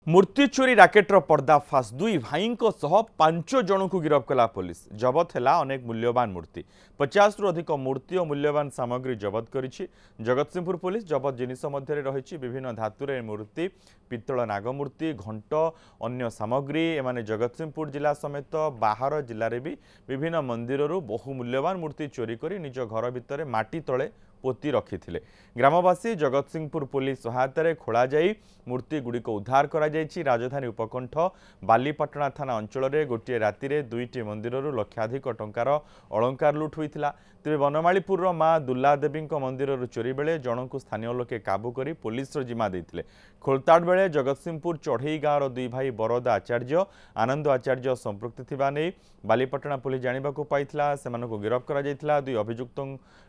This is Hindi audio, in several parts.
मूर्ति चोरी राकेटर पर्दाफाश दुई भाई पांच जन को गिरफ कला पुलिस जबत है अनेक मूल्यवान मूर्ति 50 रु अधिक मूर्ति और मूल्यवान सामग्री जबत करिछि। जगतसिंहपुर पुलिस जबत जिनिस मध्य रही विभिन्न धातुरे मूर्ति पित्तल नागमूर्ति घंट अन्य सामग्री एमाने जगतसिंहपुर जिला समेत बाहर जिले भी विभिन्न मंदिर बहु मूल्यवान मूर्ति चोरी कर निज घर भितर माटी तले पोती रखिथिले। ग्रामवासी जगतसिंहपुर पुलिस सहायतार खोल जाई मूर्ति गुड़िक उद्धार करा जायछि। राजधानी उपकंठ बालीपाटना थाना अंचल में गोटे राति में दुईटी मंदिर लक्षाधिक टंकार अलंकार लुट होता। तेज बनमालीपुर माँ दुर्ला देवी मंदिर चोरी बेले जन को स्थानीय लोके काबू कर पुलिस जिम्मा देते। खोलताड़ बेले जगतसिंहपुर चढ़ई गाँवर दुई भाई बरद आचार्य आनंद आचार्य संपृक्ति थिबा नै बालीपाटना पुलिस जानिबाकु पाइथिला। सेमानकु गिरफ करा जायथिला। दुई अभियुक्त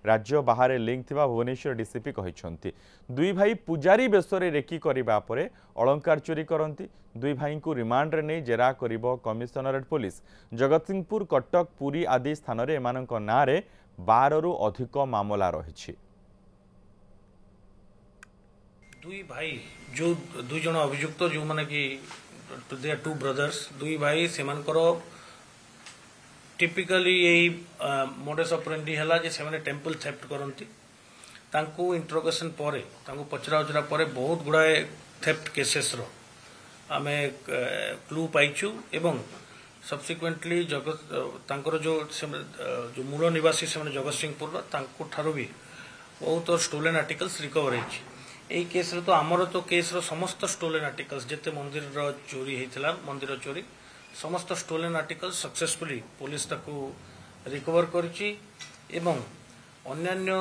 राज्य बाहर लिंक थिबा भुवनेश्वर डीसीपी कहिसंती। दुई भाई पुजारी बेसरे रेकी करिबा परे अलंकार चोरी करती। दुई भाई को रिमांड रे नै जेरा करिबो कमिशनरेट पुलिस। जगतसिंहपुर कटक पुरी आदि स्थान रे एमानक नारे 12 रु अधिक मामला रहिछि। दुई भाई जो दुई जन अभियुक्त जो माने कि दे आर टू ब्रदर्स दुई भाई सेमानकर टिपिकली यही मोडस ऑपरेंडी हला जे सेमाने टेम्पल थेफ्ट करंती। तांको इंट्रोगेशन परे तांको पचरा उचरा परे बहुत गुड़ाए थेफ्ट केसेस रो आमे क्लू पाइछु एवं सब्सिक्वेंटली जगत तांकर जो मूल निवासी से जगतसिंहपुर तांको ठारो भी बहुत स्टोलेन आर्टिकल्स रिकवर होइछि। एई केस रे तो आमर तो केस रो समस्त स्टोलेन आर्टिकल्स जेते मंदिर रो चोरी हेतिला मंदिर चोरी समस्त स्टोलेन आर्टिकल्स सक्सेसफुली पुलिस ताकू रिकवर करछि एवं अन्यान्य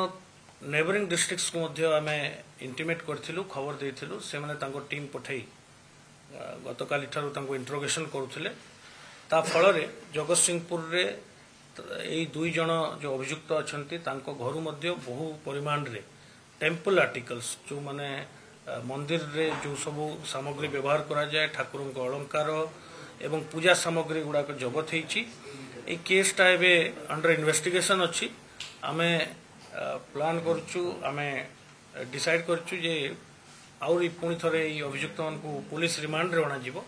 नेबरिंग डिस्ट्रिक्ट्स को मध्य आमे इंटिमेट करथिलु खबर देथिलु। से माने तांको टीम पठाई गतकाली ठारू तांको इंट्रोगेशन करुथिले। ता फल रे जगतसिंहपुर रे एई दुई जन जो अभियुक्त अछंती तांको घरु मध्य बहु परिमाण रे टेम्पल आर्टिकल्स जो माने मंदिर रे जो सब सामग्री व्यवहार करा जाए ठाकुर अलंकार एवं पूजा सामग्री गुड़ाक जबत होइछि। ए केसटा एबे अंडर इन्वेस्टिगेशन अछि। आमे प्लान करछु आमे डिसाइड करछु जे आउरी पुणी थरे अभियुक्त मानकु पुलिस रिमांड रे अणा जीवो।